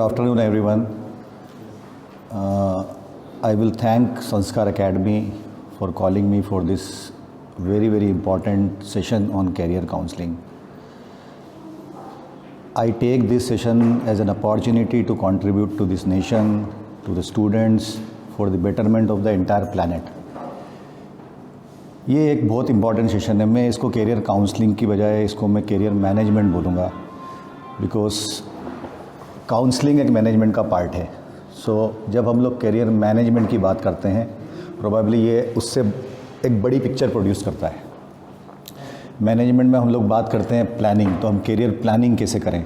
afternoon, everyone. I will thank Sanskar Academy for calling me for this very important session on career counseling. I take this session as an opportunity to contribute to this nation, to the students, for the betterment of the entire planet. ये एक बहुत important session है. मैं इसको career counselling की बजाय इसको मैं कैरियर मैनेजमेंट बोलूँगा, बिकॉज काउंसलिंग एक मैनेजमेंट का पार्ट है. सो जब हम लोग कैरियर मैनेजमेंट की बात करते हैं, प्रोबेबली ये उससे एक बड़ी पिक्चर प्रोड्यूस करता है. मैनेजमेंट में हम लोग बात करते हैं प्लानिंग, तो हम कैरियर प्लानिंग कैसे करें,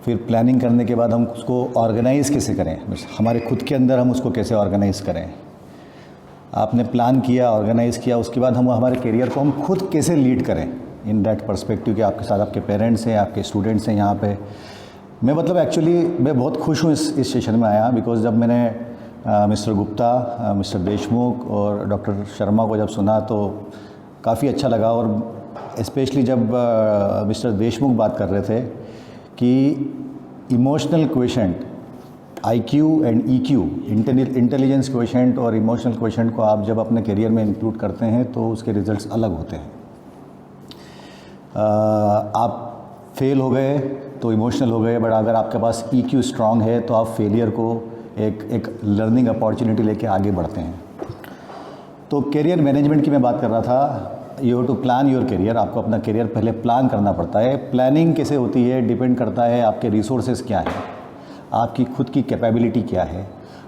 फिर प्लानिंग करने के बाद हम उसको ऑर्गेनाइज़ कैसे करें, हमारे खुद के अंदर हम उसको कैसे ऑर्गेनाइज़ करें. आपने प्लान किया, ऑर्गेनाइज़ किया, उसके बाद हम हमारे करियर को हम खुद कैसे लीड करें इन दैट पर्सपेक्टिव कि आपके साथ आपके पेरेंट्स हैं, आपके स्टूडेंट्स हैं यहाँ पे. मैं मतलब एक्चुअली मैं बहुत खुश हूँ इस सेशन में आया, बिकॉज जब मैंने मिस्टर गुप्ता, मिस्टर देशमुख और डॉक्टर शर्मा को जब सुना तो काफ़ी अच्छा लगा. और स्पेशली जब मिस्टर देशमुख बात कर रहे थे कि emotional क्वेश्चंट, IQ and EQ, intelligence क्वेश्चंट और इमोशनल क्वेश्चंट को आप जब अपने करियर में इंक्लूड करते हैं तो उसके रिजल्ट्स अलग होते हैं. आप फेल हो गए तो इमोशनल हो गए, बट अगर आपके पास EQ स्ट्रांग है तो आप फेलियर को एक लर्निंग अपॉर्चुनिटी लेके आगे बढ़ते हैं. तो करियर मैनेजमेंट की मैं बात कर रहा था. You have to plan your career. आपको अपना करियर पहले प्लान करना पड़ता है. प्लानिंग कैसे होती है, डिपेंड करता है आपके रिसोर्सेज क्या है, आपकी खुद की कैपेबिलिटी क्या है.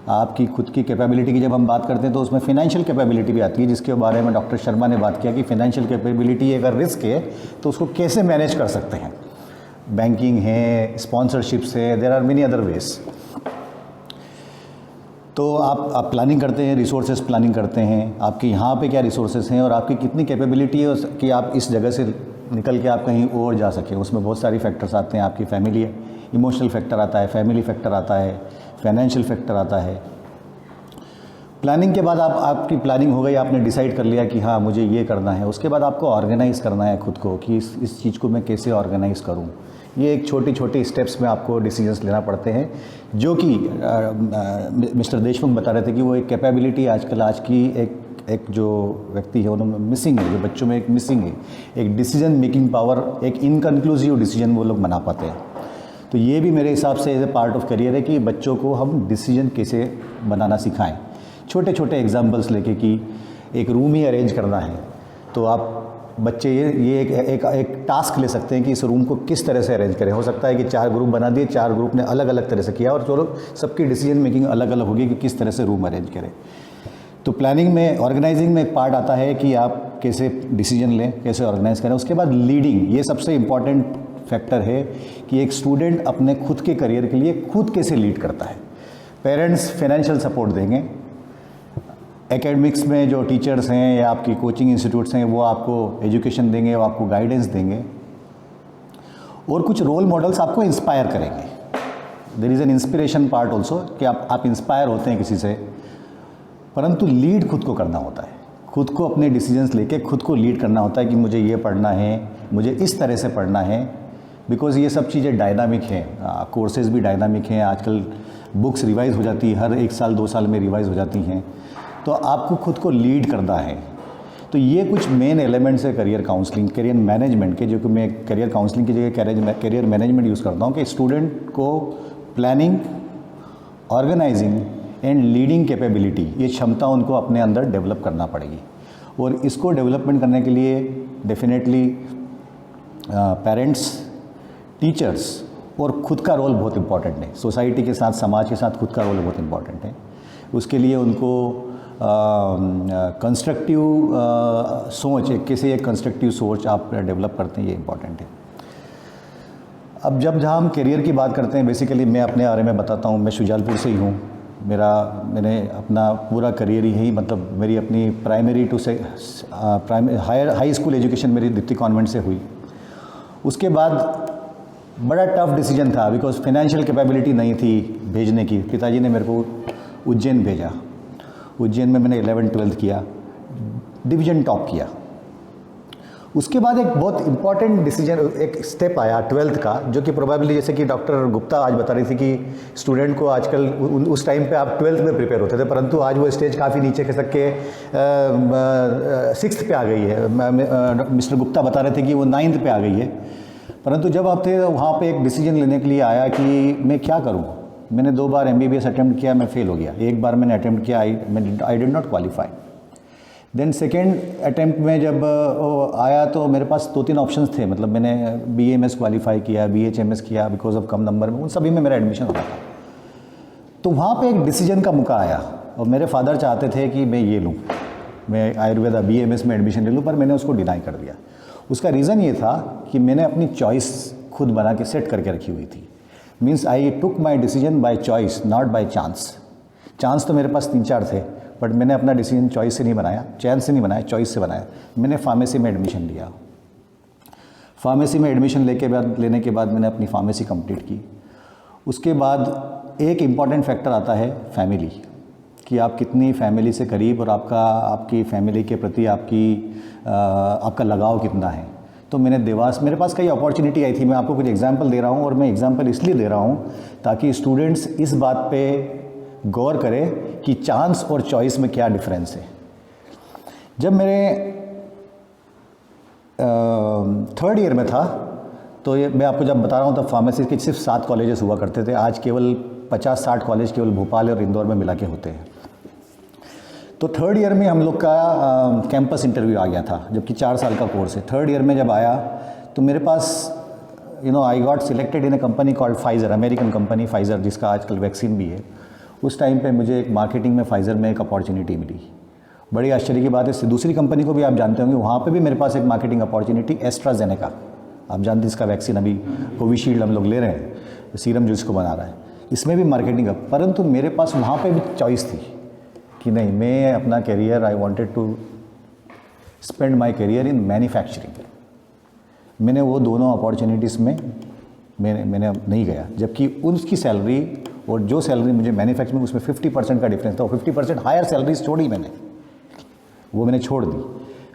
आपकी खुद की कैपेबिलिटी की जब हम बात करते हैं तो उसमें फ़ाइनेंशियल कैपेबिलिटी भी आती है, जिसके बारे में डॉक्टर शर्मा ने बात किया कि फ़ाइनेंशियल कैपेबिलिटी अगर रिस्क है तो उसको कैसे मैनेज कर सकते हैं. बैंकिंग है, स्पॉन्सरशिप्स है, there are many other ways. तो आप प्लानिंग करते हैं, रिसोर्सेज प्लानिंग करते हैं, आपके यहाँ पे क्या रिसोर्सेज हैं और आपकी कितनी कैपेबिलिटी है कि आप इस जगह से निकल के आप कहीं और जा सकें. उसमें बहुत सारी फैक्टर्स आते हैं. आपकी फैमिली है, इमोशनल फैक्टर आता है, फैमिली फैक्टर आता है, फाइनेंशियल फैक्टर आता है. प्लानिंग के बाद आपकी प्लानिंग हो गई, आपने डिसाइड कर लिया कि हाँ मुझे ये करना है. उसके बाद आपको ऑर्गेनाइज़ करना है खुद को कि इस चीज़ को मैं कैसे ऑर्गेनाइज़ करूँ. ये एक छोटी स्टेप्स में आपको डिसीजंस लेना पड़ते हैं, जो कि मिस्टर देशमुख बता रहे थे कि वो एक कैपेबिलिटी आजकल आज की एक जो व्यक्ति है उन्होंने मिसिंग है, जो बच्चों में एक मिसिंग है, एक डिसीजन मेकिंग पावर, एक इनकन्क्लूसिव डिसीजन वो लोग बना पाते हैं. तो ये भी मेरे हिसाब से as a part of career है कि बच्चों को हम डिसीजन कैसे बनाना सिखाएं. छोटे एग्जांपल्स लेके कि एक रूम ही अरेंज करना है तो आप बच्चे ये एक टास्क ले सकते हैं कि इस रूम को किस तरह से अरेंज करें. हो सकता है कि 4 ग्रुप बना दिए, 4 ग्रुप ने अलग तरह से किया और चलो सबकी डिसीजन मेकिंग अलग होगी कि किस तरह से रूम अरेंज करें. तो प्लानिंग में, ऑर्गेनाइजिंग में एक पार्ट आता है कि आप कैसे डिसीजन लें, कैसे ऑर्गेनाइज करें. उसके बाद लीडिंग, ये सबसे इम्पॉर्टेंट फैक्टर है कि एक स्टूडेंट अपने खुद के करियर के लिए खुद कैसे लीड करता है. पेरेंट्स फाइनेंशियल सपोर्ट देंगे, एकेडमिक्स में जो टीचर्स हैं या आपकी कोचिंग इंस्टीट्यूट्स हैं वो आपको एजुकेशन देंगे, वो आपको गाइडेंस देंगे, और कुछ रोल मॉडल्स आपको इंस्पायर करेंगे. There is an inspiration part also कि आप इंस्पायर होते हैं किसी से, परंतु लीड खुद को करना होता है. खुद को अपने डिसीजंस लेके खुद को लीड करना होता है कि मुझे ये पढ़ना है, मुझे इस तरह से पढ़ना है, बिकॉज़ ये सब चीज़ें डायनामिक हैं. कोर्सेज भी डायनामिक हैं. आजकल बुक्स रिवाइज़ हो जाती है, हर 1 साल 2 साल में रिवाइज़ हो जाती हैं. तो आपको खुद को लीड करना है. तो ये कुछ मेन एलिमेंट्स है करियर काउंसलिंग, करियर मैनेजमेंट के, जो कि मैं करियर काउंसलिंग की जगह करियर मैनेजमेंट यूज़ करता हूँ कि स्टूडेंट को planning, organising and leading capability, ये क्षमता उनको अपने अंदर डेवलप करना पड़ेगी. और इसको डेवलपमेंट करने के लिए डेफिनेटली पेरेंट्स, टीचर्स और खुद का रोल बहुत इम्पॉर्टेंट है. सोसाइटी के साथ, समाज के साथ खुद का रोल बहुत इम्पॉर्टेंट है. उसके लिए उनको कंस्ट्रक्टिव सोच, एक कंस्ट्रक्टिव सोच आप डेवलप करते हैं, ये इम्पॉर्टेंट है. अब जहाँ हम करियर की बात करते हैं, बेसिकली मैं अपने बारे में बताता हूँ. मैं शुजालपुर से ही हूँ. मैंने अपना पूरा करियर ही, मतलब मेरी अपनी प्राइमरी टू से हाई स्कूल एजुकेशन मेरी दीप्ति कॉन्वेंट से हुई. उसके बाद बड़ा टफ डिसीजन था, बिकॉज फाइनेंशियल कैपेबिलिटी नहीं थी भेजने की. पिताजी ने मेरे को उज्जैन भेजा. उज्जैन में मैंने 11th 12th किया, डिवीज़न टॉप किया. उसके बाद एक बहुत इंपॉर्टेंट डिसीजन, एक स्टेप आया 12th का, जो कि प्रोबेबली जैसे कि डॉक्टर गुप्ता आज बता रही थी कि स्टूडेंट को आजकल उस टाइम पे आप 12th में प्रिपेयर होते थे, परंतु आज वो स्टेज काफ़ी नीचे खिसक के 6th पे आ गई है। मिस्टर गुप्ता बता रहे थे कि वो 9th पे आ गई है। परंतु जब आप थे वहाँ पे एक डिसीजन लेने के लिए आया कि मैं क्या करूँ। मैंने 2 बार MBBS अटैम्प्ट किया, मैं फेल हो गया। एक बार मैंने अटैम्प्ट किया, I did not qualify. Then second attempt में जब आया तो मेरे पास 2-3 ऑप्शंस थे, मतलब मैंने BAMS क्वालिफाई किया, BHMS किया, बिकॉज ऑफ कम नंबर में उन सभी में मेरा एडमिशन होता था। तो वहाँ पे एक डिसीजन का मौका आया और मेरे फादर चाहते थे कि मैं ये लूँ, मैं आयुर्वेदा BAMS में एडमिशन ले लूँ, पर मैंने उसको डिनाई कर दिया। उसका रीज़न ये था कि मैंने अपनी चॉइस खुद बना के सेट करके रखी हुई थी। Means I took my decision by choice, not by chance. Chance तो मेरे पास 3-4 थे, बट मैंने अपना डिसीजन चॉइस से नहीं बनाया, चैन से नहीं बनाया, चॉइस से बनाया। मैंने फार्मेसी में एडमिशन लिया। फार्मेसी में एडमिशन लेने के बाद मैंने अपनी फार्मेसी कंप्लीट की। उसके बाद एक इम्पॉर्टेंट फैक्टर आता है फैमिली, कि आप कितनी फैमिली से करीब और आपकी फैमिली के प्रति आपका लगाव कितना है। तो मैंने देवास, मेरे पास कई अपॉर्चुनिटी आई थी। मैं आपको कुछ एग्जांपल दे रहा हूँ, और मैं एग्जांपल इसलिए दे रहा हूँ ताकि स्टूडेंट्स इस बात पे गौर करें कि चांस और चॉइस में क्या डिफरेंस है। जब मेरे 3rd ईयर में था, तो ये मैं आपको जब बता रहा हूँ तब फार्मेसी के सिर्फ 7 कॉलेजेस हुआ करते थे। आज केवल 50-60 कॉलेज केवल भोपाल और इंदौर में मिला के होते हैं। तो 3rd ईयर में हम लोग का कैंपस इंटरव्यू आ गया था, जबकि 4 साल का कोर्स है। 3rd ईयर में जब आया तो मेरे पास I got selected in a company called Pfizer, American company Pfizer, जिसका आजकल वैक्सीन भी है। उस टाइम पे मुझे एक मार्केटिंग में फाइज़र में एक अपॉर्चुनिटी मिली। बड़ी आश्चर्य की बात है, दूसरी कंपनी को भी आप जानते होंगे, वहाँ पे भी मेरे पास एक मार्केटिंग अपॉर्चुनिटी, एस्ट्राजेनेका, आप जानते हैं इसका वैक्सीन अभी कोविशील्ड हम लोग ले रहे हैं, सीरम जो इसको बना रहा है, इसमें भी मार्केटिंग है। परंतु मेरे पास वहाँ पे भी चॉइस थी कि नहीं, मैं अपना career, I wanted to spend my career in manufacturing. मैंने वो दोनों अपॉर्चुनिटीज़ में मैंने नहीं गया, जबकि उसकी सैलरी और जो सैलरी मुझे मैन्युफैक्चरिंग में, उसमें 50% का डिफरेंस था। और 50% हायर सैलरीज छोड़ी मैंने, वो मैंने छोड़ दी।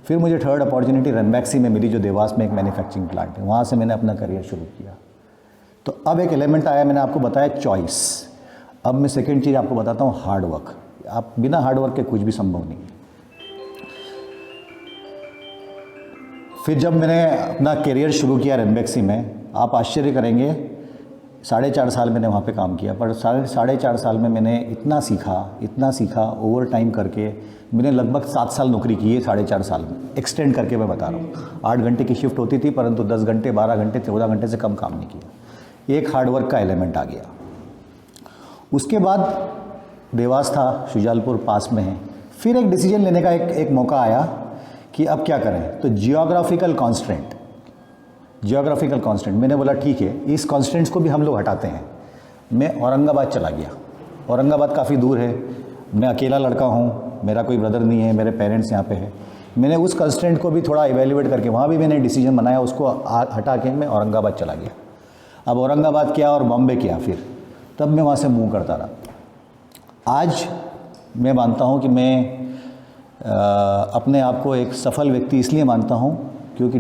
फिर मुझे 3rd अपॉर्चुनिटी रनबैक्सी में मिली, जो देवास में एक मैन्युफैक्चरिंग प्लांट है। वहाँ से मैंने अपना करियर शुरू किया। तो अब एक एलिमेंट आया, मैंने आपको बताया चॉइस। अब मैं सेकेंड चीज़ आपको बताता हूँ, हार्ड वर्क। आप बिना हार्ड वर्क के कुछ भी संभव नहीं है। फिर जब मैंने अपना करियर शुरू किया रनबैक्सी में, आप आश्चर्य करेंगे, 4.5 साल मैंने वहाँ पे काम किया, पर 4.5 साल में मैंने इतना सीखा ओवर टाइम करके। मैंने लगभग 7 साल नौकरी की है 4.5 साल में, एक्सटेंड करके मैं बता रहा हूँ। 8 घंटे की शिफ्ट होती थी, परंतु 10 घंटे, 12 घंटे, 14 घंटे से कम काम नहीं किया। एक हार्डवर्क का एलिमेंट आ गया। उसके बाद देवास था, शुजालपुर पास में है। फिर एक डिसीजन लेने का एक मौका आया कि अब क्या करें। तो जियोग्राफिकल कॉन्स्टेंट, मैंने बोला ठीक है, इस कॉन्स्टेंट्स को भी हम लोग हटाते हैं। मैं औरंगाबाद चला गया। औरंगाबाद काफ़ी दूर है, मैं अकेला लड़का हूँ, मेरा कोई ब्रदर नहीं है, मेरे पेरेंट्स यहाँ पे हैं। मैंने उस कॉन्स्टेंट को भी थोड़ा इवेल्युएट करके वहाँ भी मैंने डिसीजन बनाया, उसको हटा के मैं औरंगाबाद चला गया। अब औरंगाबाद किया और बॉम्बे किया, फिर तब मैं वहाँ से मूव करता रहा। आज मैं मानता हूँ कि मैं अपने आप को एक सफल व्यक्ति इसलिए मानता हूँ क्योंकि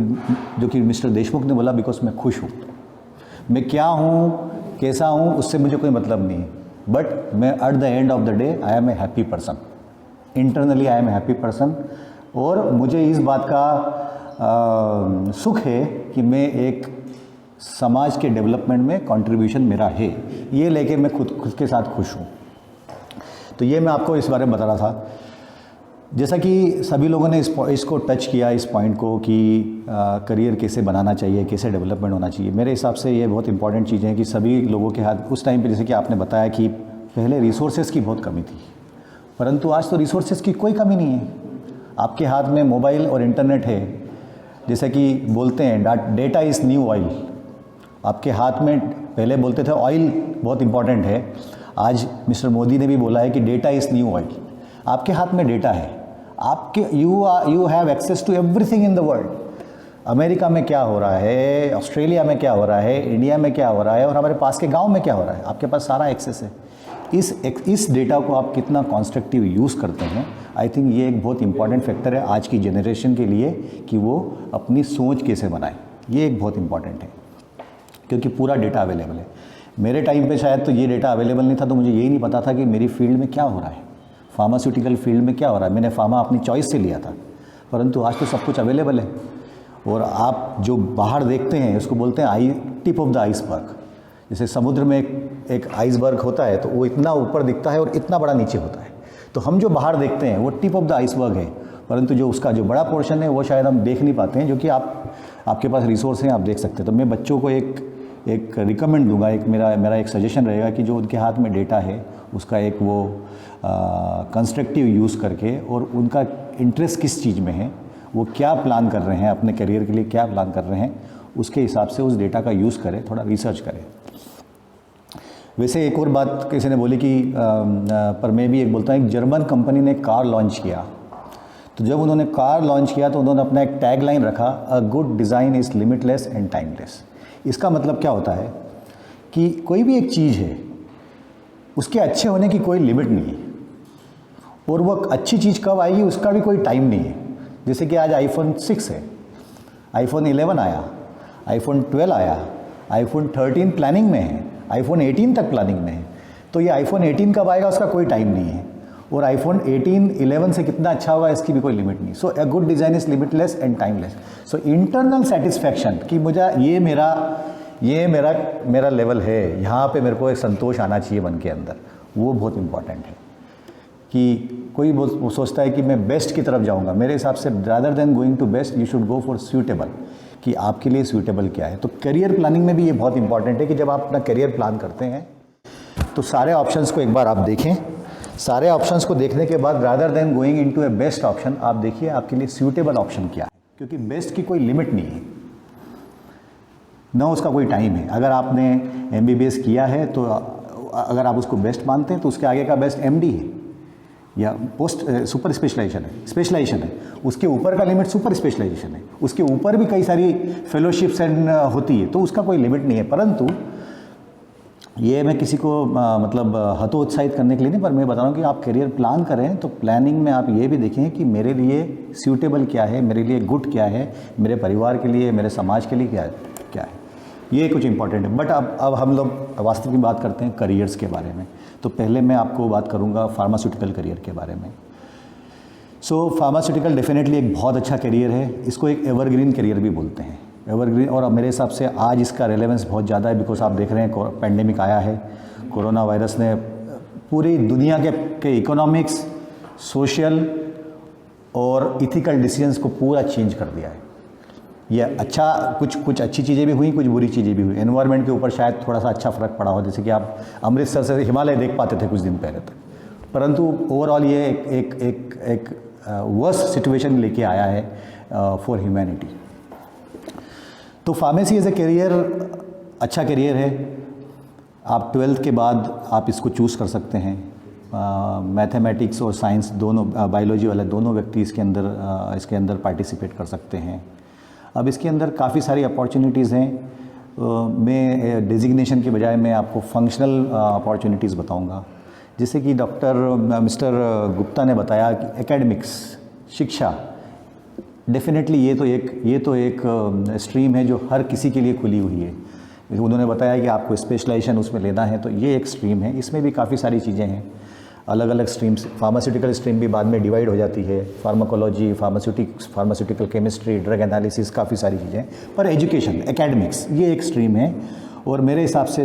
जो कि मिस्टर देशमुख ने बोला, बिकॉज मैं खुश हूँ। मैं क्या हूँ, कैसा हूँ, उससे मुझे कोई मतलब नहीं है, बट मैं at the end of the day I am a happy person. Internally I am a happy person. और मुझे इस बात का सुख है कि मैं एक समाज के डेवलपमेंट में कंट्रीब्यूशन मेरा है, ये लेके मैं खुद के साथ खुश हूँ। तो ये मैं आपको इस बारे में बता रहा था। जैसा कि सभी लोगों ने इसको टच किया, इस पॉइंट को, कि करियर कैसे बनाना चाहिए, कैसे डेवलपमेंट होना चाहिए। मेरे हिसाब से ये बहुत इंपॉर्टेंट चीज़ें हैं कि सभी लोगों के हाथ उस टाइम पे, जैसे कि आपने बताया कि पहले रिसोर्सेज की बहुत कमी थी, परंतु आज तो रिसोर्सेज की कोई कमी नहीं है। आपके हाथ में मोबाइल और इंटरनेट है। जैसे कि बोलते हैं डेटा इज़ न्यू ऑयल। आपके हाथ में, पहले बोलते थे ऑयल बहुत इंपॉर्टेंट है, आज मिस्टर मोदी ने भी बोला है कि डेटा इज़ न्यू ऑयल। आपके हाथ में डेटा है, आपके you have access to everything in the world. America में क्या हो रहा है, ऑस्ट्रेलिया में क्या हो रहा है, इंडिया में क्या हो रहा है, और हमारे पास के गांव में क्या हो रहा है, आपके पास सारा एक्सेस है। इस डेटा को आप कितना कॉन्स्ट्रक्टिव यूज़ करते हैं, आई थिंक ये एक बहुत इंपॉर्टेंट फैक्टर है आज की जनरेशन के लिए कि वो अपनी सोच कैसे बनाए। ये एक बहुत इंपॉर्टेंट है क्योंकि पूरा डेटा अवेलेबल है। मेरे टाइम पे शायद तो ये डेटा अवेलेबल नहीं था, तो मुझे यही नहीं पता था कि मेरी फील्ड में क्या हो रहा है, फार्मास्यूटिकल फील्ड में क्या हो रहा है। मैंने फार्मा अपनी चॉइस से लिया था, परंतु आज तो सब कुछ अवेलेबल है। और आप जो बाहर देखते हैं उसको बोलते हैं टिप ऑफ द आइसबर्ग। जैसे समुद्र में एक आइसबर्ग होता है तो वो इतना ऊपर दिखता है और इतना बड़ा नीचे होता है। तो हम जो बाहर देखते हैं वो टिप ऑफ द आइसबर्ग है, परंतु जो उसका जो बड़ा पोर्शन है वो शायद हम देख नहीं पाते हैं, जो कि आपके पास रिसोर्स हैं, आप देख सकते हैं। तो मैं बच्चों को एक रिकमेंड दूंगा, मेरा एक सजेशन रहेगा कि जो उनके हाथ में डेटा है उसका एक वो कंस्ट्रक्टिव यूज़ करके और उनका इंटरेस्ट किस चीज़ में है, वो क्या प्लान कर रहे हैं अपने करियर के लिए, क्या प्लान कर रहे हैं, उसके हिसाब से उस डेटा का यूज़ करें, थोड़ा रिसर्च करें। वैसे एक और बात किसी ने बोली कि पर मैं भी एक बोलता हूँ, एक जर्मन कंपनी ने कार लॉन्च किया। तो जब उन्होंने कार लॉन्च किया तो उन्होंने अपना एक टैग लाइन रखा, अ good design is limitless and timeless. इसका मतलब क्या होता है कि कोई भी एक चीज़ है उसके अच्छे होने की कोई लिमिट नहीं है, और वो अच्छी चीज़ कब आएगी उसका भी कोई टाइम नहीं है। जैसे कि आज iPhone 6 है, iPhone 11 आया, iPhone 12 आया, iPhone 13 प्लानिंग में है, iPhone 18 तक प्लानिंग में है। तो ये iPhone 18 कब आएगा उसका कोई टाइम नहीं है, और iPhone 18 11 से कितना अच्छा होगा इसकी भी कोई लिमिट नहीं। So a good design is limitless and timeless. So internal satisfaction कि मुझे ये मेरा लेवल है, यहाँ पे मेरे को एक संतोष आना चाहिए मन के अंदर, वो बहुत इंपॉर्टेंट है। कि कोई वो सोचता है कि मैं बेस्ट की तरफ जाऊँगा, मेरे हिसाब से rather than going to best you should go for suitable, कि आपके लिए सूटेबल क्या है। तो करियर प्लानिंग में भी ये बहुत इंपॉर्टेंट है कि जब आप अपना करियर प्लान करते हैं तो सारे ऑप्शंस को एक बार आप देखें। सारे ऑप्शंस को देखने के बाद रादर देन गोइंग इनटू ए बेस्ट ऑप्शन, आप देखिए आपके लिए सूटेबल ऑप्शन क्या है, क्योंकि बेस्ट की कोई लिमिट नहीं है, ना उसका कोई टाइम है। अगर आपने MBBS किया है तो अगर आप उसको बेस्ट मानते हैं तो उसके आगे का बेस्ट MD है या पोस्ट सुपर स्पेशलाइजेशन है, उसके ऊपर का लिमिट सुपर स्पेशलाइजेशन है, उसके ऊपर भी कई सारी फेलोशिप्स एंड होती है, तो उसका कोई लिमिट नहीं है। परंतु ये मैं किसी को मतलब हतोत्साहित करने के लिए नहीं, पर मैं बता रहा हूँ कि आप करियर प्लान करें तो प्लानिंग में आप ये भी देखें कि मेरे लिए सूटेबल क्या है, मेरे लिए गुड क्या है, मेरे परिवार के लिए, मेरे समाज के लिए क्या है, ये कुछ इंपॉर्टेंट है। बट अब हम लोग वास्तव की बात करते हैं करियर्स के बारे में। तो पहले मैं आपको बात करूंगा फार्मास्यूटिकल करियर के बारे में। सो फार्मास्यूटिकल डेफिनेटली एक बहुत अच्छा करियर है, इसको एक एवरग्रीन करियर भी बोलते हैं, एवरग्रीन। और मेरे हिसाब से आज इसका रेलेवेंस बहुत ज़्यादा है, बिकॉज आप देख रहे हैं पैंडेमिक आया है, कोरोना वायरस ने पूरी दुनिया के इकोनॉमिक्स, सोशल और इथिकल डिसीजंस को पूरा चेंज कर दिया है। ये अच्छा, कुछ अच्छी चीज़ें भी हुई, कुछ बुरी चीज़ें भी हुई। एनवायरनमेंट के ऊपर शायद थोड़ा सा अच्छा फ़र्क पड़ा हो, जैसे कि आप अमृतसर से हिमालय देख पाते थे कुछ दिन पहले तक, परंतु ओवरऑल ये एक वर्स्ट सिचुएशन लेके आया है फॉर ह्यूमैनिटी। तो फार्मेसी एज ए करियर अच्छा करियर है। आप 12th के बाद आप इसको चूज़ कर सकते हैं। मैथमेटिक्स और साइंस दोनों, बायोलॉजी वाले दोनों व्यक्ति इसके अंदर पार्टिसिपेट कर सकते हैं। अब इसके अंदर काफ़ी सारी अपॉर्चुनिटीज़ हैं। मैं डेजिग्नेशन के बजाय मैं आपको फंक्शनल अपॉर्चुनिटीज़ बताऊंगा। जैसे कि मिस्टर गुप्ता ने बताया कि एकेडमिक्स, शिक्षा, डेफिनेटली ये तो एक स्ट्रीम है जो हर किसी के लिए खुली हुई है। उन्होंने बताया कि आपको स्पेशलाइजेशन उसमें लेना है, तो ये एक स्ट्रीम है। इसमें भी काफ़ी सारी चीज़ें हैं, अलग अलग स्ट्रीम्स। फार्मास्यूटिकल स्ट्रीम भी बाद में डिवाइड हो जाती है, pharmacology, pharmaceutical chemistry, drug analysis, काफ़ी सारी चीज़ें। पर एजुकेशन, एकेडमिक्स, ये एक स्ट्रीम है। और मेरे हिसाब से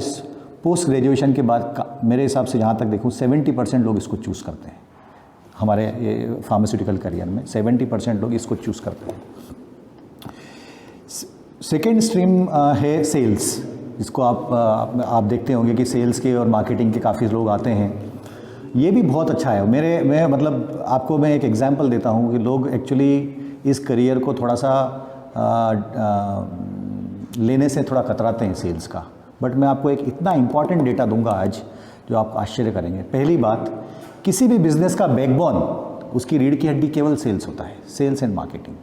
पोस्ट ग्रेजुएशन के बाद मेरे हिसाब से जहाँ तक देखूँ 70% लोग इसको चूज़ करते हैं। हमारे ये फार्मास्यूटिकल करियर में 70% लोग इसको चूज़ करते हैं। सेकेंड स्ट्रीम है सेल्स, जिसको आप देखते होंगे कि सेल्स के और मार्केटिंग के काफ़ी लोग आते हैं। ये भी बहुत अच्छा है। मैं मतलब आपको मैं एक एग्जांपल देता हूँ कि लोग एक्चुअली इस करियर को थोड़ा सा लेने से थोड़ा कतराते हैं सेल्स का। बट मैं आपको एक इतना इम्पॉर्टेंट डेटा दूंगा आज जो आपको आश्चर्य करेंगे। पहली बात, किसी भी बिजनेस का बैकबोन, उसकी रीढ़ की हड्डी केवल सेल्स होता है, सेल्स एंड मार्केटिंग।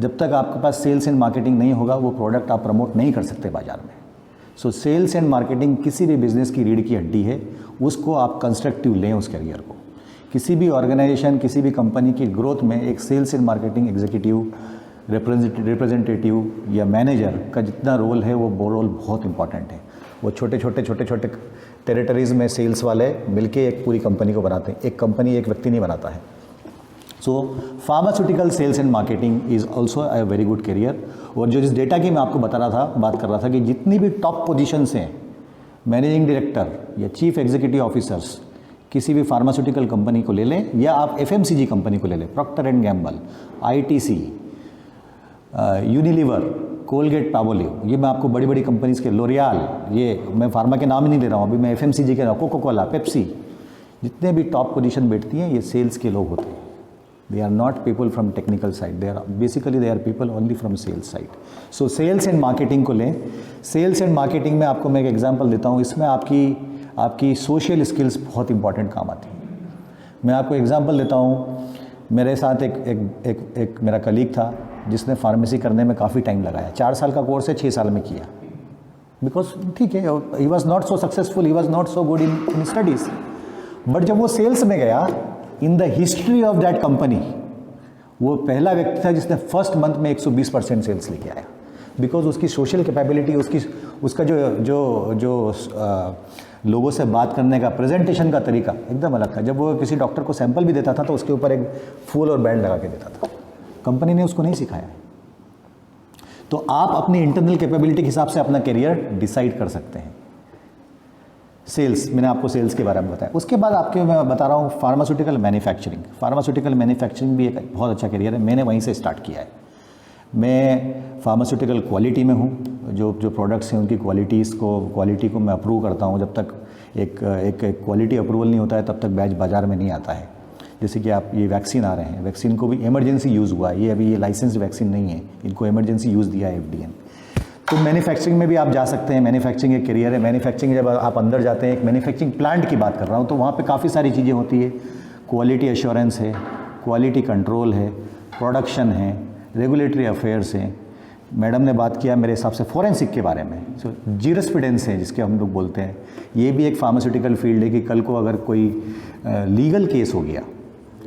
जब तक आपके पास सेल्स एंड मार्केटिंग नहीं होगा वो प्रोडक्ट आप प्रमोट नहीं कर सकते बाज़ार में। सो सेल्स एंड मार्केटिंग किसी भी बिजनेस की रीढ़ की हड्डी है, उसको आप कंस्ट्रक्टिव लें उस करियर को। किसी भी ऑर्गेनाइजेशन, किसी भी कंपनी की ग्रोथ में एक sales and marketing executive, representative या मैनेजर का जितना रोल है वो रोल बहुत इंपॉर्टेंट है। वो छोटे छोटे टेरिटरीज़ में सेल्स वाले मिलके एक पूरी कंपनी को बनाते हैं, एक कंपनी एक व्यक्ति नहीं बनाता है। So pharmaceutical sales and marketing is also a very good career. और जो जिस डेटा की मैं आपको बात कर रहा था कि जितनी भी टॉप पोजीशंस हैं, मैनेजिंग डायरेक्टर या चीफ एग्जीक्यूटिव ऑफिसर्स, किसी भी फार्मास्यूटिकल कंपनी को ले लें या आप FMCG कंपनी को ले लें, Procter and Gamble, ITC, Unilever, Colgate Palmolive, ये मैं आपको बड़ी बड़ी कंपनीज़ के, लोरियाल, ये मैं फार्मा के नाम ही नहीं ले रहा हूँ, अभी मैं FMCG के, कोको कोला, पेप्सी, जितने भी टॉप पोजीशन बैठती हैं ये सेल्स के लोग होते हैं। They are not people from technical side. They are people only from sales side. So sales and marketing को लें। Sales and marketing में आपको मैं एक एग्जांपल देता हूँ, इसमें आपकी सोशल स्किल्स बहुत इंपॉर्टेंट काम आती हैं। मैं आपको एग्जांपल देता हूँ, मेरे साथ एक मेरा कलीग था जिसने फार्मेसी करने में काफ़ी टाइम लगाया, 4 साल का कोर्स है, 6 साल में किया। बिकॉज ठीक है, he was not so successful, he was not so good in studies, but जब वो सेल्स में गया, in the history of that company वो पहला व्यक्ति था जिसने फर्स्ट मंथ में 120% सेल्स लेके आया। बिकॉज उसकी सोशल कैपेबिलिटी, उसका जो लोगों से बात करने का, प्रेजेंटेशन का तरीका एकदम अलग था। जब वो किसी डॉक्टर को सैंपल भी देता था तो उसके ऊपर एक फूल और बैंड लगा के देता था। कंपनी ने उसको नहीं सिखाया। तो आप अपनी इंटरनल कैपेबिलिटी के हिसाब से अपना करियर डिसाइड कर सकते हैं। सेल्स, मैंने आपको सेल्स के बारे में बताया। उसके बाद आपके मैं बता रहा हूँ फार्मास्यूटिकल मैन्युफैक्चरिंग। फार्मास्यूटिकल मैन्युफैक्चरिंग भी एक बहुत अच्छा करियर है, मैंने वहीं से स्टार्ट किया है। मैं फार्मास्यूटिकल क्वालिटी में हूँ, जो प्रोडक्ट्स हैं उनकी क्वालिटी को मैं अप्रूव करता हूँ। जब तक एक क्वालिटी अप्रूवल नहीं होता है तब तक बैच बाज़ार में नहीं आता है। जैसे कि आप ये वैक्सीन आ रहे हैं, वैक्सीन को भी इमरजेंसी यूज़ हुआ है, ये अभी ये लाइसेंस्ड वैक्सीन नहीं है, इनको इमरजेंसी यूज़ दिया है FDA ने। तो मैन्युफैक्चरिंग में भी आप जा सकते हैं। मैन्युफैक्चरिंग एक करियर है। मैन्युफैक्चरिंग जब आप अंदर जाते हैं, एक मैन्युफैक्चरिंग प्लांट की बात कर रहा हूँ, तो वहाँ पे काफ़ी सारी चीज़ें होती है। क्वालिटी एश्योरेंस है, क्वालिटी कंट्रोल है, प्रोडक्शन है, रेगुलेटरी अफेयर्स हैं। मैडम ने बात किया मेरे हिसाब से फॉरेंसिक के बारे में, सो जीरिस्प्रूडेंस है जिसके हम लोग बोलते हैं। ये भी एक फार्मास्यूटिकल फील्ड है कि कल को अगर कोई लीगल केस हो गया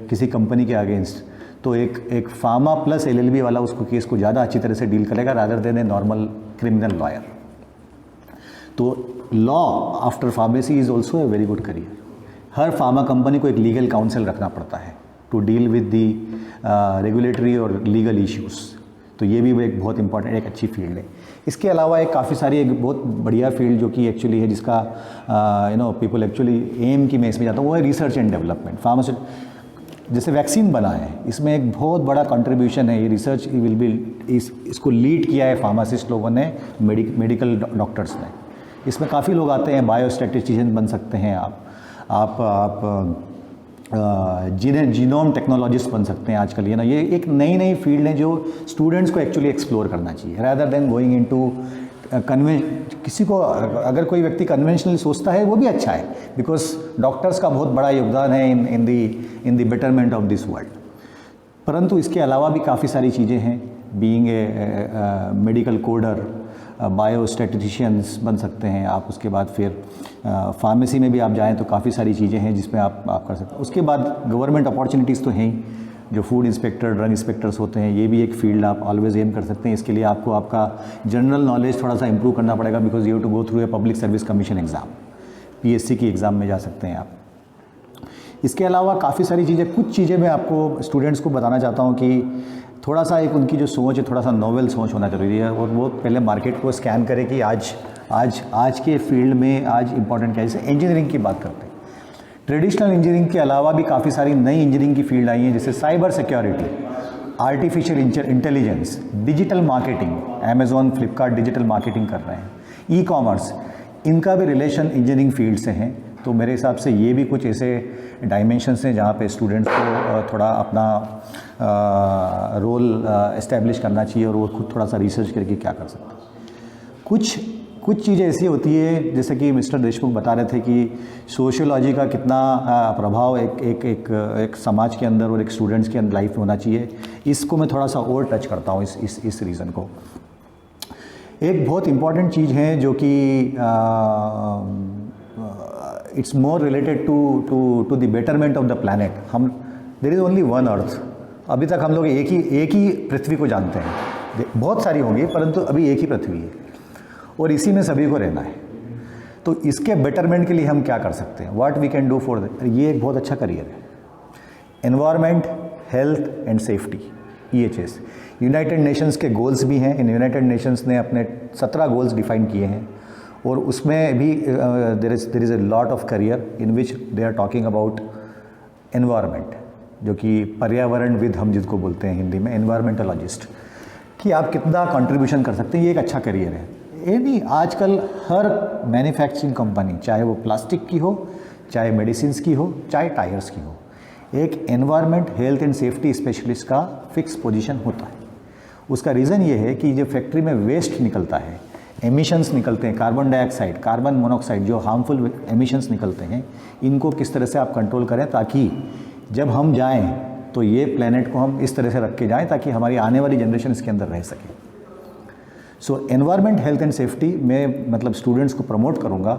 किसी कंपनी के अगेंस्ट, तो एक फार्मा प्लस LLB वाला उसको केस को ज़्यादा अच्छी तरह से डील करेगा rather than a normal criminal lawyer. तो law after pharmacy is also a very good career. हर फार्मा कंपनी को एक लीगल काउंसिल रखना पड़ता है to deal with the regulatory और लीगल इश्यूज़। तो ये भी एक बहुत इंपॉर्टेंट, एक अच्छी फील्ड है। इसके अलावा एक काफ़ी सारी एक बहुत बढ़िया फील्ड जो कि एक्चुअली है, जिसका पीपल एक्चुअली एम की मैं इसमें जाता हूँ, वो है रिसर्च एंड डेवलपमेंट। फार्मासी जैसे वैक्सीन बना है, इसमें एक बहुत बड़ा कंट्रीब्यूशन है। ये रिसर्च विल बी इसको लीड किया है फार्मासिस्ट लोगों ने, मेडिकल डॉक्टर्स ने। इसमें काफ़ी लोग आते हैं, बायोस्टैटिस्टिशियन बन सकते हैं आप जीनोम टेक्नोलॉजिस्ट बन सकते हैं आजकल। ये एक नई फील्ड है जो स्टूडेंट्स को एक्चुअली एक्सप्लोर करना चाहिए रादर देन गोइंग इनटू किसी को, अगर कोई व्यक्ति कन्वेंशनली सोचता है वो भी अच्छा है, बिकॉज डॉक्टर्स का बहुत बड़ा योगदान है in the betterment of this world. परंतु इसके अलावा भी काफ़ी सारी चीज़ें हैं। बीइंग ए मेडिकल कोडर, बायोस्टैटिस्टिशियंस बन सकते हैं आप। उसके बाद फिर फार्मेसी में भी आप जाएँ तो काफ़ी सारी चीज़ें हैं जिसमें आप कर सकते हैं। उसके बाद गवर्नमेंट अपॉर्चुनिटीज़ तो हैं ही, जो फूड इंस्पेक्टर, ड्रग इंस्पेक्टर्स होते हैं, ये भी एक फील्ड आप ऑलवेज एम कर सकते हैं। इसके लिए आपको आपका जनरल नॉलेज थोड़ा सा इंप्रूव करना पड़ेगा, because you have to go through a public service commission exam, PSC की एग्ज़ाम में जा सकते हैं आप। इसके अलावा काफ़ी सारी चीज़ें, कुछ चीज़ें मैं आपको स्टूडेंट्स को बताना चाहता हूँ कि थोड़ा सा एक उनकी जो सोच है, थोड़ा सा नोवेल सोच होना जरूरी है, और वो पहले मार्केट को स्कैन करे कि आज के फील्ड में आज इंपॉर्टेंट क्या है। जैसे इंजीनियरिंग की बात करते हैं, ट्रेडिशनल इंजीनियरिंग के अलावा भी काफ़ी सारी नई इंजीनियरिंग की फील्ड आई हैं, जैसे cyber security, artificial intelligence, digital marketing. Amazon, Flipkart digital marketing कर रहे हैं, ई-कॉमर्स, इनका भी रिलेशन इंजीनियरिंग फील्ड से हैं। तो मेरे हिसाब से ये भी कुछ ऐसे डायमेंशंस हैं जहाँ पे स्टूडेंट्स को थोड़ा अपना रोल इस्टेब्लिश करना चाहिए, और वो खुद थोड़ा सा रिसर्च करके क्या कर सकते हैं। कुछ चीज़ें ऐसी होती है, जैसे कि मिस्टर देशमुख बता रहे थे कि सोशियोलॉजी का कितना प्रभाव एक समाज के अंदर और एक स्टूडेंट्स के लाइफ में होना चाहिए। इसको मैं थोड़ा सा और टच करता हूँ, इस रीज़न को। एक बहुत इम्पॉर्टेंट चीज़ है जो कि it's more related to the betterment of the planet. हम there is only one earth. अभी तक हम लोग एक ही पृथ्वी को जानते हैं, बहुत सारी होंगी परंतु अभी एक ही पृथ्वी है और इसी में सभी को रहना है। तो इसके बेटरमेंट के लिए हम क्या कर सकते हैं, what we can do for that. ये एक बहुत अच्छा करियर है। Environment, health and safety, EHS United Nations के गोल्स भी हैं। इन यूनाइटेड नेशंस ने अपने 17 गोल्स डिफाइन किए हैं और उसमें भी there is a lot of career in which they are talking about environment, जो कि पर्यावरणविद हम जिसको बोलते हैं हिंदी में, एनवायरमेंटोलॉजिस्ट, कि आप कितना कंट्रीब्यूशन कर सकते हैं। ये एक अच्छा करियर है। ये नहीं, आजकल हर मैन्युफैक्चरिंग कंपनी, चाहे वो प्लास्टिक की हो, चाहे मेडिसिन्स की हो, चाहे टायर्स की हो, एक environment, health and safety specialist का फिक्स पोजीशन होता है। उसका रीज़न ये है कि जो फैक्ट्री में वेस्ट निकलता है, एमिशंस निकलते हैं, कार्बन डाइऑक्साइड, कार्बन मोनोऑक्साइड, जो हार्मफुल एमिशंस निकलते हैं, इनको किस तरह से आप कंट्रोल करें ताकि जब हम जाएं तो ये प्लेनेट को हम इस तरह से रख के जाएं ताकि हमारी आने वाली जनरेशन इसके अंदर रह सके। सो एनवायरनमेंट, हेल्थ एंड सेफ्टी में मतलब स्टूडेंट्स को प्रमोट करूँगा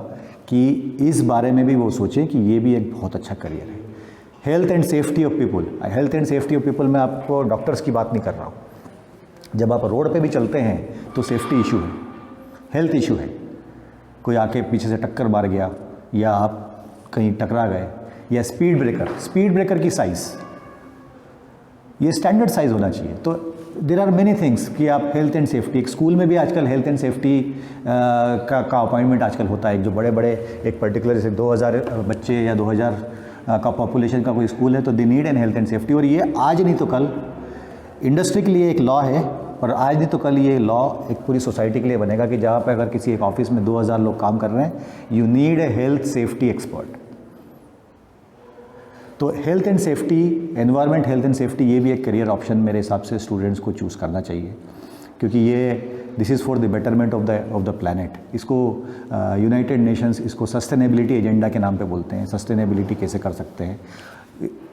कि इस बारे में भी वो सोचें कि ये भी एक बहुत अच्छा करियर है। Health and safety of people, health and safety of people में आपको डॉक्टर्स की बात नहीं कर रहा हूँ। जब आप रोड पे भी चलते हैं तो सेफ्टी इशू है, हेल्थ इशू है। कोई आके पीछे से टक्कर मार गया या आप कहीं टकरा गए, या स्पीड ब्रेकर की साइज़, ये स्टैंडर्ड साइज़ होना चाहिए। तो देर आर मेनी थिंग्स कि आप हेल्थ एंड सेफ्टी, एक स्कूल में भी आजकल हेल्थ एंड सेफ्टी का अपॉइंटमेंट आजकल होता है। जो बड़े बड़े एक पर्टिकुलर जैसे 2000 बच्चे या 2000 का पॉपुलेशन का कोई स्कूल है तो they need an health and safety. और ये आज नहीं तो कल इंडस्ट्री के लिए एक लॉ है, और आज नहीं तो कल ये लॉ एक पूरी सोसाइटी के लिए बनेगा कि जहाँ पे अगर किसी एक ऑफिस में 2000 लोग काम कर रहे हैं, you need a health safety expert. तो health and safety, environment, health and safety, ये भी एक करियर ऑप्शन मेरे हिसाब से स्टूडेंट्स को चूज़ करना चाहिए, क्योंकि ये this is for the betterment of the planet. इसको यूनाइटेड नेशंस इसको सस्टेनेबिलिटी एजेंडा के नाम पे बोलते हैं। सस्टेनेबिलिटी कैसे कर सकते हैं,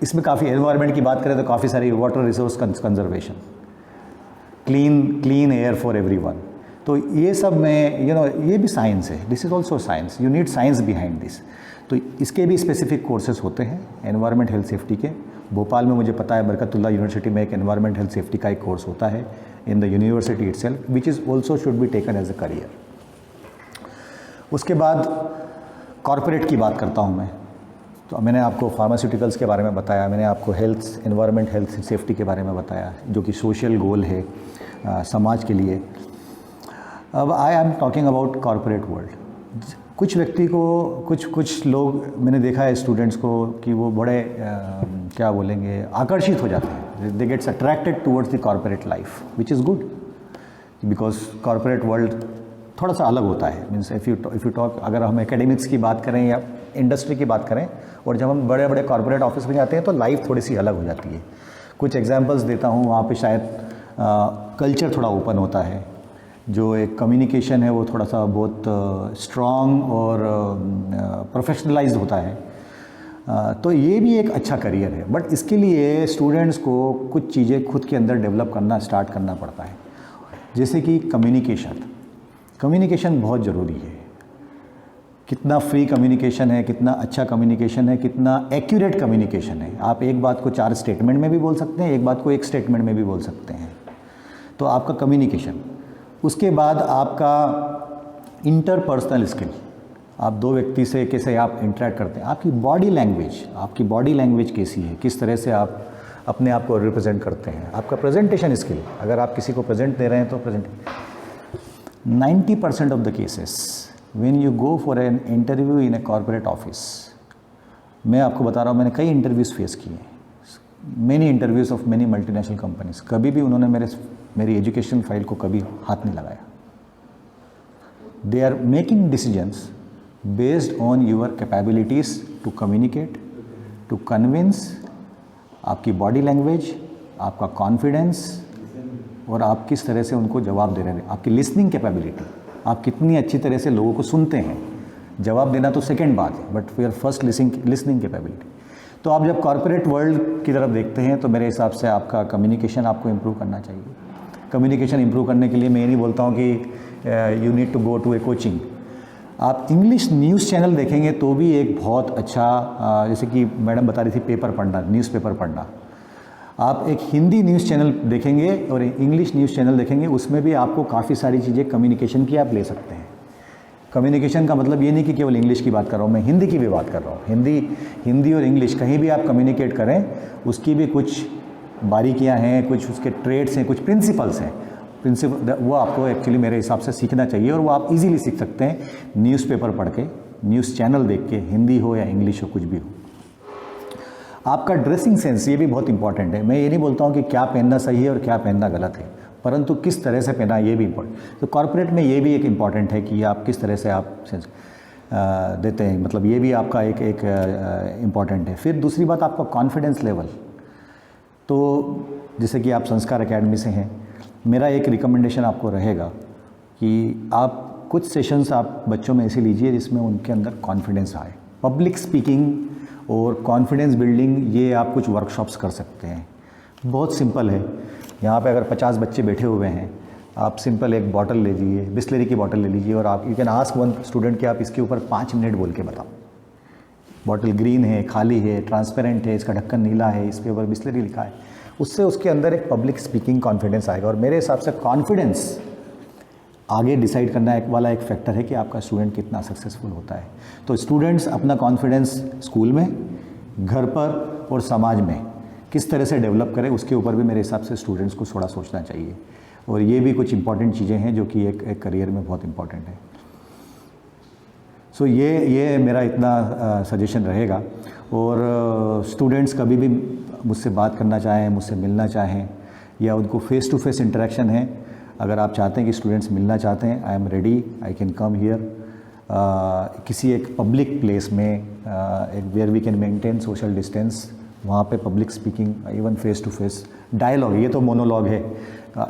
इसमें काफ़ी एनवायरनमेंट की बात करें तो काफ़ी सारी water resource conservation, clean air for everyone, तो ये सब में ये भी साइंस है। This is also science, you need science behind this. तो इसके भी स्पेसिफिक कोर्सेज होते हैं एनवायरनमेंट हेल्थ सेफ्टी के। भोपाल में मुझे पता है बरकतुल्ला यूनिवर्सिटी में एक एनवायरनमेंट हेल्थ सेफ्टी का एक कोर्स होता है in the university itself, which is also should be taken as a career. उसके बाद कॉरपोरेट की बात करता हूँ मैं। तो मैंने आपको फार्मास्यूटिकल्स के बारे में बताया, मैंने आपको हेल्थ, एनवायरनमेंट, हेल्थ सेफ्टी के बारे में बताया, जो कि सोशल गोल है समाज के लिए। अब I am talking about corporate world. कुछ व्यक्ति को, कुछ लोग मैंने देखा है स्टूडेंट्स को कि वो बड़े क्या बोलेंगे, आकर्षित हो जाते हैं। They gets attracted towards the corporate life, which is good, because corporate world थोड़ा सा अलग होता है। मीन्स इफ़ यू टॉक, अगर हम एकेडमिक्स की बात करें या इंडस्ट्री की बात करें, और जब हम बड़े बड़े कॉरपोरेट ऑफिस में जाते हैं तो लाइफ थोड़ी सी अलग हो जाती है। कुछ एग्जांपल्स देता हूँ। वहाँ पे शायद कल्चर थोड़ा ओपन होता है, जो एक कम्युनिकेशन है वो थोड़ा सा बहुत स्ट्रॉन्ग और प्रोफेशनलाइज्ड होता है। तो ये भी एक अच्छा करियर है, बट इसके लिए स्टूडेंट्स को कुछ चीज़ें खुद के अंदर डेवलप करना स्टार्ट करना पड़ता है, जैसे कि कम्युनिकेशन बहुत ज़रूरी है। कितना फ्री कम्युनिकेशन है, कितना अच्छा कम्युनिकेशन है, कितना एक्यूरेट कम्युनिकेशन है। आप एक बात को 4 स्टेटमेंट में भी बोल सकते हैं, एक बात को 1 स्टेटमेंट में भी बोल सकते हैं। तो आपका कम्युनिकेशन, उसके बाद आपका इंटरपर्सनल स्किल, आप 2 व्यक्ति से कैसे आप इंटरेक्ट करते हैं, आपकी बॉडी लैंग्वेज कैसी है, किस तरह से आप अपने आप को रिप्रेजेंट करते हैं, आपका प्रेजेंटेशन स्किल, अगर आप किसी को प्रेजेंट दे रहे हैं तो 90% of the cases when you go for an interview in a corporate office, मैं आपको बता रहा हूँ, मैंने कई इंटरव्यूज़ फेस किए, many interviews of many multinational companies, कभी भी उन्होंने मेरी एजुकेशन फाइल को कभी हाथ नहीं लगाया। They are making decisions based on your capabilities to communicate, to convince, आपकी बॉडी लैंग्वेज, आपका कॉन्फिडेंस, और आप किस तरह से उनको जवाब दे रहे हैं, आपकी लिसनिंग कैपेबिलिटी, आप कितनी अच्छी तरह से लोगों को सुनते हैं। जवाब देना तो सेकंड बात है, बट फिर फर्स्ट लिसनिंग कैपेबिलिटी। तो आप जब कॉर्पोरेट वर्ल्ड की तरफ देखते हैं तो मेरे हिसाब से आपका कम्युनिकेशन आपको इम्प्रूव करना चाहिए। कम्युनिकेशन इम्प्रूव करने के लिए मैं ये नहीं बोलता हूँ कि you need to go to a coaching. आप इंग्लिश न्यूज़ चैनल देखेंगे तो भी एक बहुत अच्छा, जैसे कि मैडम बता रही थी पेपर पढ़ना, न्यूज़पेपर पढ़ना, आप एक हिंदी न्यूज़ चैनल देखेंगे और इंग्लिश न्यूज़ चैनल देखेंगे, उसमें भी आपको काफ़ी सारी चीज़ें कम्युनिकेशन की आप ले सकते हैं। कम्युनिकेशन का मतलब ये नहीं कि केवल इंग्लिश की बात कर रहा हूँ, मैं हिंदी की भी बात कर रहा हूँ। हिंदी और इंग्लिश कहीं भी आप कम्युनिकेट करें, उसकी भी कुछ बारीकियाँ हैं, कुछ उसके ट्रेड्स हैं, कुछ प्रिंसिपल्स हैं। वो आपको एक्चुअली मेरे हिसाब से सीखना चाहिए, और वो आप इजीली सीख सकते हैं न्यूज़पेपर पढ़ के, न्यूज़ चैनल देख के, हिंदी हो या इंग्लिश हो, कुछ भी हो। आपका ड्रेसिंग सेंस ये भी बहुत इंपॉर्टेंट है। मैं ये नहीं बोलता हूँ कि क्या पहनना सही है और क्या पहनना गलत है, परंतु किस तरह से पहना ये भी इम्पोर्टेंट। तो कॉर्पोरेट में ये भी एक इम्पॉर्टेंट है कि आप किस तरह से आप सेंस देते हैं, मतलब ये भी आपका एक इम्पॉर्टेंट है। फिर दूसरी बात, आपका कॉन्फिडेंस लेवल। तो जैसे कि आप संस्कार एकेडमी से हैं, मेरा एक रिकमेंडेशन आपको रहेगा कि आप कुछ सेशंस आप बच्चों में ऐसे लीजिए जिसमें उनके अंदर कॉन्फिडेंस आए। पब्लिक स्पीकिंग और कॉन्फिडेंस बिल्डिंग, ये आप कुछ वर्कशॉप्स कर सकते हैं। बहुत सिंपल है। यहाँ पे अगर 50 बच्चे बैठे हुए हैं, आप सिंपल एक बॉटल ले लीजिए, बिस्लरी की बॉटल ले लीजिए, और आप you can ask one student कि आप इसके ऊपर 5 मिनट बोल के बताओ। बॉटल ग्रीन है, खाली है, ट्रांसपेरेंट है, इसका ढक्कन नीला है, इसके ऊपर बिस्लरी लिखा है। उससे उसके अंदर एक पब्लिक स्पीकिंग कॉन्फिडेंस आएगा। और मेरे हिसाब से कॉन्फिडेंस आगे डिसाइड करना वाला एक फैक्टर है कि आपका स्टूडेंट कितना सक्सेसफुल होता है। तो स्टूडेंट्स अपना कॉन्फिडेंस स्कूल में, घर पर और समाज में किस तरह से डेवलप करें, उसके ऊपर भी मेरे हिसाब से स्टूडेंट्स को थोड़ा सोचना चाहिए। और ये भी कुछ इंपॉर्टेंट चीज़ें हैं जो कि एक करियर में बहुत इंपॉर्टेंट है। सो ये मेरा इतना सजेशन रहेगा। और स्टूडेंट्स कभी भी मुझसे बात करना चाहें, मुझसे मिलना चाहें, या उनको फेस टू फेस इंटरेक्शन है, अगर आप चाहते हैं कि स्टूडेंट्स मिलना चाहते हैं, I am ready, I can come here. किसी एक पब्लिक प्लेस में, एक where we can maintain social distance, वहाँ पे public speaking, even face to face dialogue, ये तो मोनोलॉग है,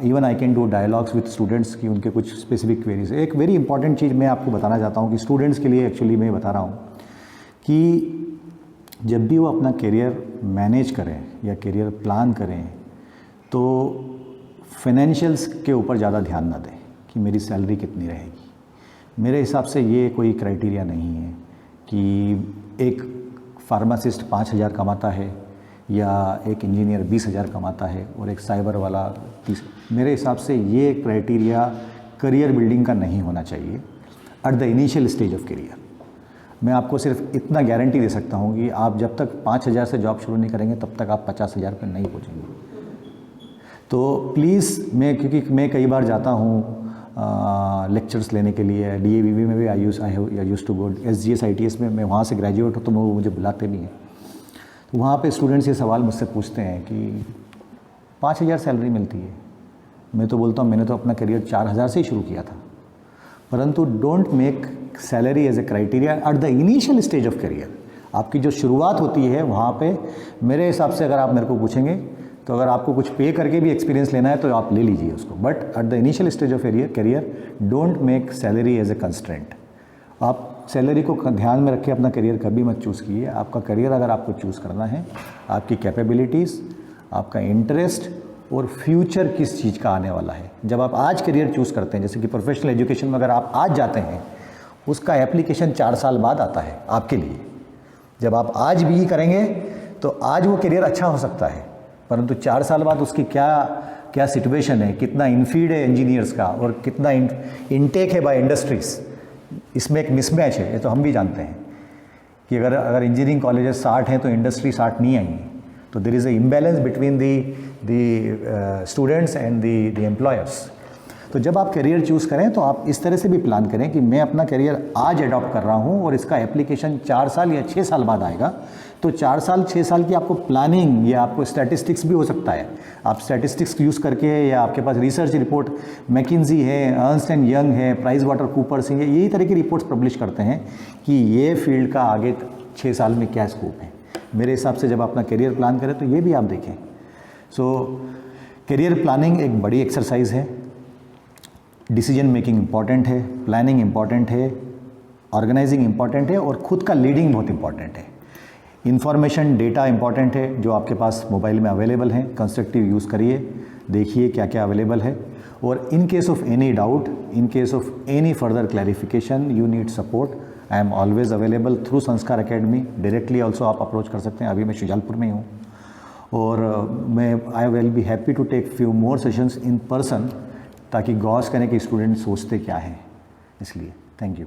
even I can do dialogues with students की उनके कुछ स्पेसिफिक क्वेरीज। एक वेरी इंपॉर्टेंट चीज़ मैं आपको बताना चाहता हूँ कि स्टूडेंट्स के लिए एक्चुअली मैं बता रहा हूँ कि जब भी वो अपना करियर मैनेज करें या करियर प्लान करें, तो फाइनेंशियल्स के ऊपर ज़्यादा ध्यान ना दें कि मेरी सैलरी कितनी रहेगी। मेरे हिसाब से ये कोई क्राइटेरिया नहीं है कि एक फार्मासिस्ट 5,000 कमाता है या एक इंजीनियर 20,000 कमाता है और एक साइबर वाला 30। मेरे हिसाब से ये क्राइटेरिया करियर बिल्डिंग का नहीं होना चाहिए eight the initial stage of career. मैं आपको सिर्फ इतना गारंटी दे सकता हूँ कि आप जब तक 5,000 से जॉब शुरू नहीं करेंगे तब तक आप 50,000 पर नहीं पहुँचेंगे। तो प्लीज़, क्योंकि मैं कई बार जाता हूँ लेक्चर्स लेने के लिए, DAVV में भी I use to go, SGS ITS में मैं वहाँ से ग्रेजुएट हूँ, तो वो मुझे बुलाते भी हैं। तो वहाँ पे स्टूडेंट्स ये सवाल मुझसे पूछते हैं कि 5,000 सैलरी मिलती है। मैं तो बोलता हूँ मैंने तो अपना करियर 4,000 से ही शुरू किया था। परंतु don't make salary as a criteria at the initial stage of career. आपकी जो शुरुआत होती है वहाँ पे मेरे हिसाब से, अगर आप मेरे को पूछेंगे तो अगर आपको कुछ पे करके भी एक्सपीरियंस लेना है तो आप ले लीजिए उसको, but at the initial stage of career don't make salary as a constraint. आप सैलरी को ध्यान में रख के अपना करियर कभी मत चूज़ कीजिए। आपका करियर अगर आपको चूज़ करना है, आपकी कैपेबिलिटीज़, आपका इंटरेस्ट और फ्यूचर किस चीज़ का आने वाला है। जब आप आज करियर चूज़ करते हैं, जैसे कि प्रोफेशनल एजुकेशन में अगर आप आज जाते हैं, उसका एप्लीकेशन 4 साल बाद आता है आपके लिए। जब आप आज भी करेंगे तो आज वो करियर अच्छा हो सकता है, परंतु 4 साल बाद उसकी क्या सिचुएशन है, कितना इनफीड है इंजीनियर्स का और कितना इनटेक है बाय इंडस्ट्रीज़, इसमें एक मिसमैच है। ये तो हम भी जानते हैं कि अगर इंजीनियरिंग कॉलेजेस 60 हैं तो इंडस्ट्री 60 नहीं आएंगी। तो there is a imbalance between the students and the employers. तो जब आप करियर चूज़ करें तो आप इस तरह से भी प्लान करें कि मैं अपना करियर आज अडॉप्ट कर रहा हूँ और इसका एप्लीकेशन 4 साल या 6 साल बाद आएगा। तो 4 साल 6 साल की आपको प्लानिंग या आपको स्टैटिस्टिक्स भी हो सकता है। आप स्टैटिस्टिक्स यूज़ करके, या आपके पास रिसर्च रिपोर्ट मैकिन्जी है, अर्न्स्ट एंड यंग है, प्राइस वाटर कूपर्स है, यही तरह की रिपोर्ट्स पब्लिश करते हैं कि ये फील्ड का आगे 6 साल में क्या स्कोप है। मेरे हिसाब से जब अपना करियर प्लान करें तो ये भी आप देखें। सो करियर प्लानिंग एक बड़ी एक्सरसाइज है। डिसीजन मेकिंग इम्पॉर्टेंट है, प्लानिंग इम्पॉर्टेंट है, ऑर्गेनाइजिंग इम्पॉर्टेंट है और खुद का लीडिंग बहुत इम्पॉर्टेंट है। इन्फॉर्मेशन डेटा इम्पॉर्टेंट है जो आपके पास मोबाइल में अवेलेबल हैं, कंस्ट्रक्टिव यूज़ करिए, देखिए क्या क्या अवेलेबल है। और in case of any doubt, in case of any further clarification, you need support, I am always available through संस्कार अकेडमी। डायरेक्टली ऑल्सो आप अप्रोच कर सकते हैं। अभी मैं शुजालपुर में ही हूँ और मैं I will be happy to take few more sessions in person, ताकि गॉस करें कि स्टूडेंट सोचते क्या हैं। इसलिए थैंक यू।